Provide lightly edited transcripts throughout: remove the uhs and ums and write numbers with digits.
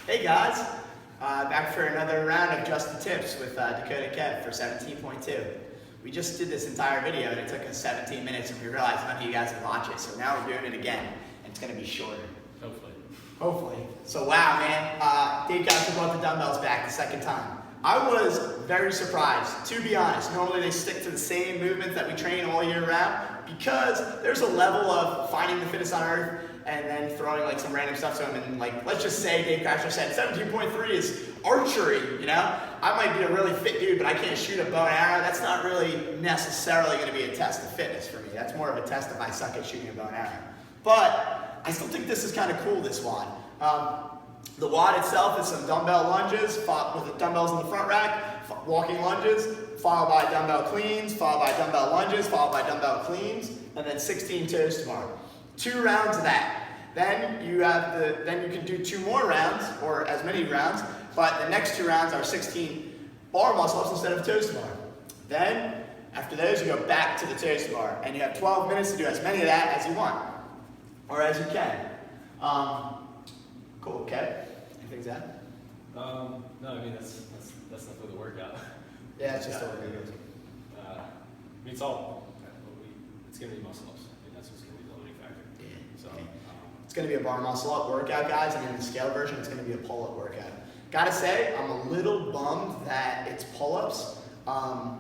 Hey guys, back for another round of Just the Tips with Dakota Kev for 17.2. We just did this entire video and it took us 17 minutes and we realized none of you guys would watch it, so now we're doing it again and it's going to be shorter. Hopefully. So wow man, Dave guys brought the dumbbells back the second time. I was very surprised, to be honest. Normally they stick to the same movements that we train all year round because there's a level of finding the fittest on earth and then throwing like some random stuff to him, and like, let's just say Dave Crasher said 17.3 is archery, you know? I might be a really fit dude, but I can't shoot a bow and arrow. That's not really necessarily gonna be a test of fitness for me. That's more of a test if I suck at shooting a bow and arrow. But I still think this is kind of cool, this wad. The wad itself is some dumbbell lunges with the dumbbells in the front rack, walking lunges, followed by dumbbell cleans, followed by dumbbell lunges, followed by dumbbell cleans, and then 16 toes tomorrow. 2 rounds of that. Then you can do 2 more rounds, or as many rounds, but the next 2 rounds are 16 bar muscle-ups instead of toes to bar. Then, after those, you go back to the toes to bar, and you have 12 minutes to do as many of that as you want, or as you can. Cool, okay? Anything to add? No, I mean, that's not for the workout. Yeah, it's just a workout. I mean, it's going to be muscle-ups. I mean, that's what's going to be the limiting factor. Yeah. So, it's going to be a bar muscle-up workout, guys, and in the scale version, it's going to be a pull-up workout. Gotta say, I'm a little bummed that it's pull-ups. I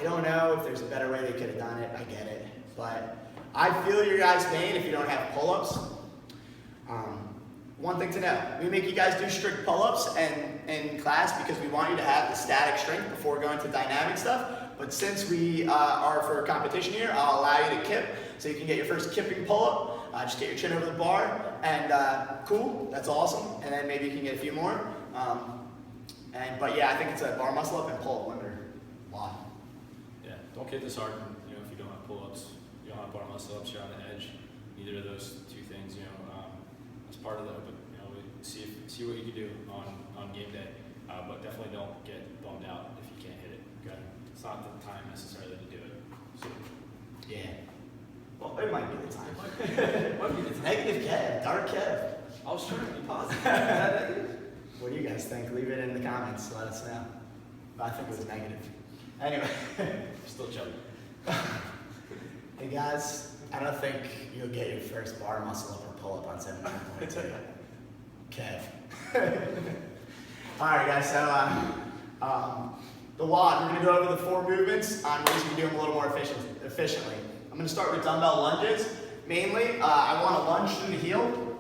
don't know if there's a better way they could have done it. I get it. But I feel your guys' pain if you don't have pull-ups. One thing to know, we make you guys do strict pull-ups in class because we want you to have the static strength before going to dynamic stuff. But since we are for a competition here, I'll allow you to kip. So you can get your first kipping pull-up. Just get your chin over the bar, and cool, that's awesome. And then maybe you can get a few more. But yeah, I think it's a bar muscle-up and pull-up limiter. Wow. yeah, don't get disheartened. You know, if you don't have pull-ups, you don't have bar muscle-ups, you're on the edge. Neither of those 2 things, you know, as part of that. But you know, see what you can do on game day. But definitely don't get bummed out if you can't hit it. Okay, it's not the time necessarily to do it. So, yeah. Well, it might be the time. It's negative Kev, dark Kev. I was trying to be positive. Is that negative? What do you guys think? Leave it in the comments. Let us know. I think it was negative. Anyway. Still chubby. Hey guys, I don't think you'll get your first bar muscle up or pull up on 17.2. Kev. Alright guys, so the wad, we're going to go over the 4 movements on ways you can do them a little more efficiently. I'm going to start with dumbbell lunges. Mainly, I want to lunge through the heel.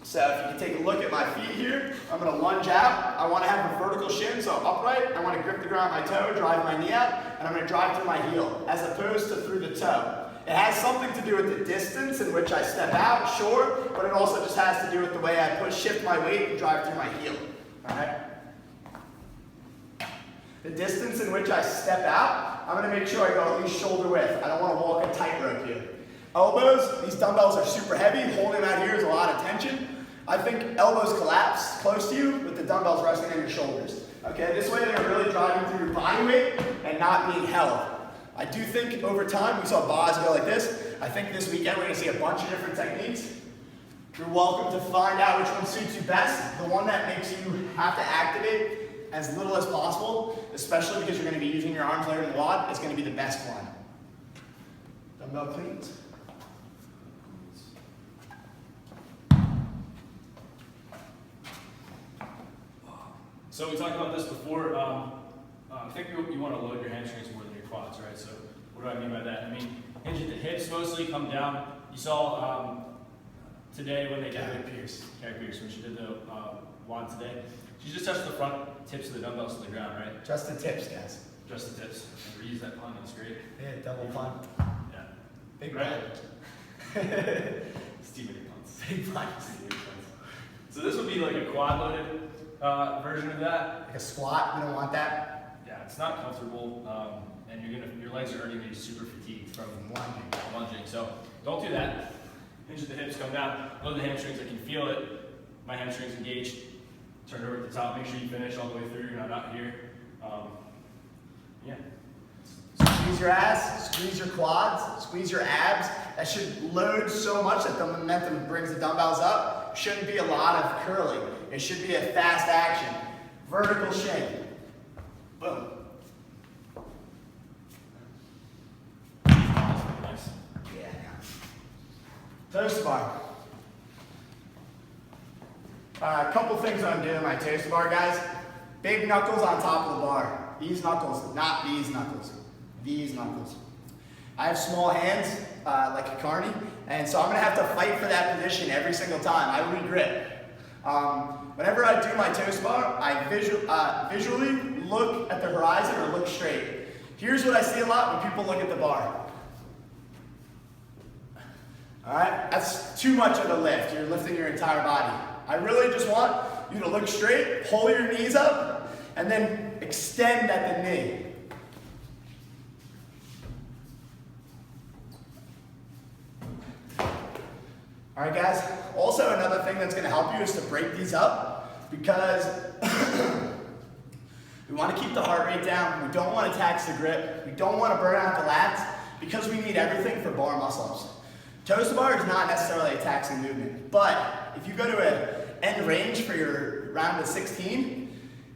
So if you can take a look at my feet here, I'm going to lunge out. I want to have a vertical shin, so upright. I want to grip the ground with my toe, drive my knee out, and I'm going to drive through my heel, as opposed to through the toe. It has something to do with the distance in which I step out, sure, but it also just has to do with the way I shift my weight and drive through my heel. All right? The distance in which I step out, I'm going to make sure I go at least shoulder width. I don't want to walk a tightrope here. Elbows, these dumbbells are super heavy. Holding them out here is a lot of tension. I think elbows collapse close to you with the dumbbells resting on your shoulders. Okay, this way they're really driving through your body weight and not being held. I do think over time, we saw Boz go like this. I think this weekend we're going to see a bunch of different techniques. You're welcome to find out which one suits you best. The one that makes you have to activate as little as possible, especially because you're going to be using your arms later in the wad, is going to be the best one. Dumbbell cleans. So we talked about this before. I think you want to load your hamstrings more than your quads, right? So what do I mean by that? I mean, hinge at the hips mostly, come down. You saw today when they did Carrie Pierce, when she did the wad today, she just touched the front tips of the dumbbells to the ground, right? Just the tips, guys. Just the tips. Never used that pun, that's great. Yeah, double pun. Yeah. Big right? pun. Stephen puns. Big pun. So this would be like a quad loaded version of that. Like a squat, you don't want that? Yeah, it's not comfortable, and your legs are already going to be super fatigued from lunging. So don't do that. Hinge at the hips, come down, load the hamstrings. I can feel it. My hamstrings engaged. Turn over at the top. Make sure you finish all the way through. You're not out here. Yeah. Squeeze your ass, squeeze your quads, squeeze your abs, that should load so much that the momentum brings the dumbbells up. Shouldn't be a lot of curling. It should be a fast action. Vertical shin. Boom. Nice. Yeah. Toast bar. A couple things I'm doing my toast bar, guys. Big knuckles on top of the bar. These knuckles, not these knuckles. These knuckles. I have small hands, like a carny, and so I'm gonna have to fight for that position every single time. I re-grip. Whenever I do my toast bar, I visually look at the horizon or look straight. Here's what I see a lot when people look at the bar. All right, that's too much of a lift. You're lifting your entire body. I really just want you to look straight, pull your knees up, and then extend at the knee. All right, guys. Also, another thing that's going to help you is to break these up because we want to keep the heart rate down. We don't want to tax the grip. We don't want to burn out the lats because we need everything for bar muscle-ups. Toes bar is not necessarily a taxing movement, but if you go to an end range for your round of 16,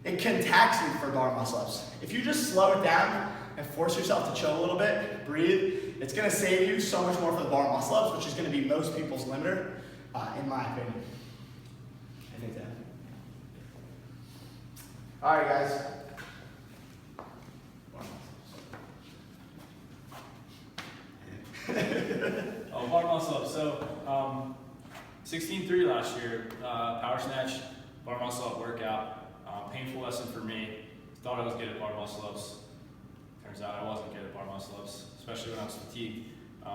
it can tax you for bar muscle-ups. If you just slow it down and force yourself to chill a little bit, breathe, it's going to save you so much more for the bar muscle-ups, which is going to be most people's limiter, in my opinion. I think that. All right, guys. Oh, bar muscle up. So, 16.3 last year, power snatch, bar muscle up workout. Painful lesson for me. Thought I was good at bar muscle ups. Turns out I wasn't good at bar muscle ups, especially when I was fatigued.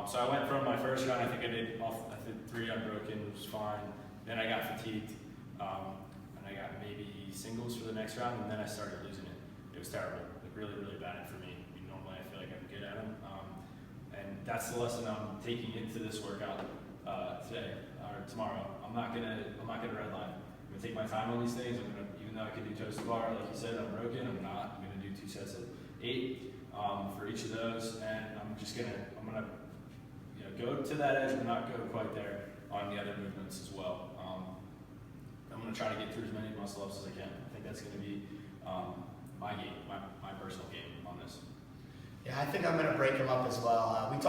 So I went from my first round, I think I did 3 unbroken, which was fine. Then I got fatigued, and I got maybe singles for the next round, and then I started losing it. It was terrible, like really, really bad for me. I mean, normally I feel like I'm good at them. And that's the lesson I'm taking into this workout today or tomorrow. I'm not gonna redline. I'm gonna take my time on these things. Even though I could do toast bar, like you said, unbroken. I'm not. I'm gonna do 2 sets of 8 for each of those, and I'm gonna go to that edge, but not go quite there on the other movements as well. I'm gonna try to get through as many muscle ups as I can. I think that's gonna be my game, my personal game on this. Yeah, I think I'm going to break them up as well. Me and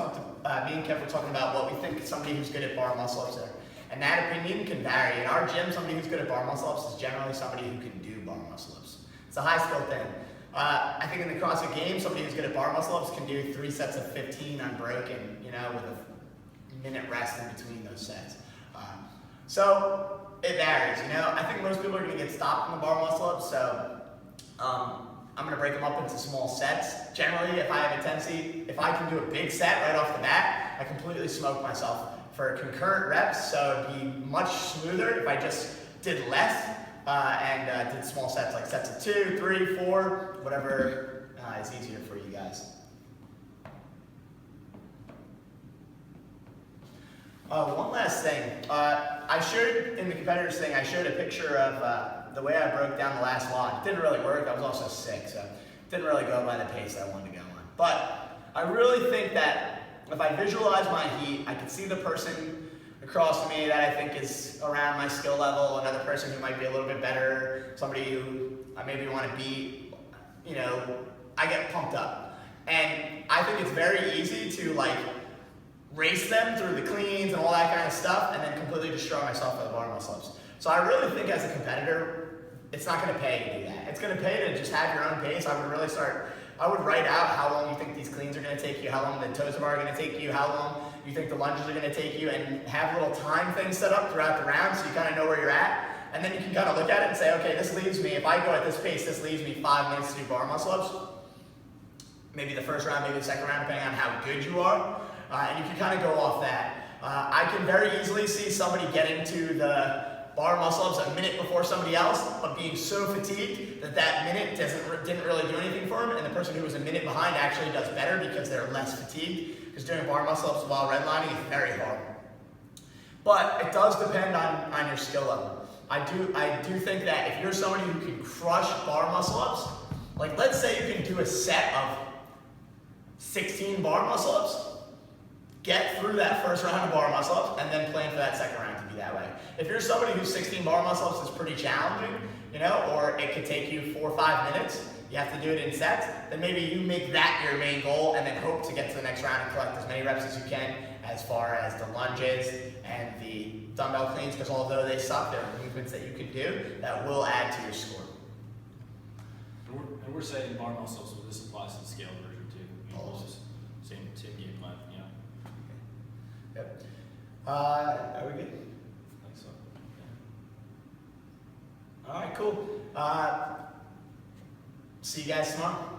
Kev were talking about what we think somebody who's good at bar muscle-ups are. And that opinion can vary. In our gym, somebody who's good at bar muscle-ups is generally somebody who can do bar muscle-ups. It's a high-skill thing. I think in the CrossFit game, somebody who's good at bar muscle-ups can do 3 sets of 15 unbroken, with a minute rest in between those sets. So it varies, I think most people are going to get stopped in the bar muscle-ups, so I'm going to break them up into small sets. Generally, if I have a tendency, if I can do a big set right off the bat, I completely smoke myself for concurrent reps, so it'd be much smoother if I just did less and did small sets, like sets of 2, 3, 4, whatever is easier for you guys. One last thing. I showed, in the competitors thing, I showed a picture of the way I broke down the last log. It didn't really work. I was also sick, so it didn't really go by the pace I wanted to go on. But I really think that if I visualize my heat, I can see the person across from me that I think is around my skill level, another person who might be a little bit better, somebody who I maybe want to beat, I get pumped up. And I think it's very easy to race them through the cleans and all that kind of stuff and then completely destroy myself for the bar muscle-ups. So I really think as a competitor, it's not going to pay to do that. It's going to pay to just have your own pace. I would write out how long you think these cleans are going to take you, how long the toes bar are going to take you, how long you think the lunges are going to take you, and have little time things set up throughout the round so you kind of know where you're at. And then you can kind of look at it and say, okay, this leaves me, if I go at this pace, this leaves me 5 minutes to do bar muscle-ups. Maybe the first round, maybe the second round, depending on how good you are. And you can kind of go off that. I can very easily see somebody get into the bar muscle-ups a minute before somebody else, but being so fatigued that minute didn't really do anything for them, and the person who was a minute behind actually does better because they're less fatigued, because doing bar muscle-ups while redlining is very hard. But it does depend on your skill level. I do think that if you're somebody who can crush bar muscle-ups, like let's say you can do a set of 16 bar muscle-ups, get through that first round of bar muscle ups and then plan for that second round to be that way. If you're somebody who's 16 bar muscle ups is pretty challenging, you know, or it could take you 4 or 5 minutes, you have to do it in sets, then maybe you make that your main goal and then hope to get to the next round and collect as many reps as you can as far as the lunges and the dumbbell cleans, because although they suck, there are movements that you can do that will add to your score. And we're saying bar muscle, so this applies to the scale version too. You know, Always. same game plan, you know. Yep. Are we good? I think so. Yeah. All right, cool. See you guys tomorrow.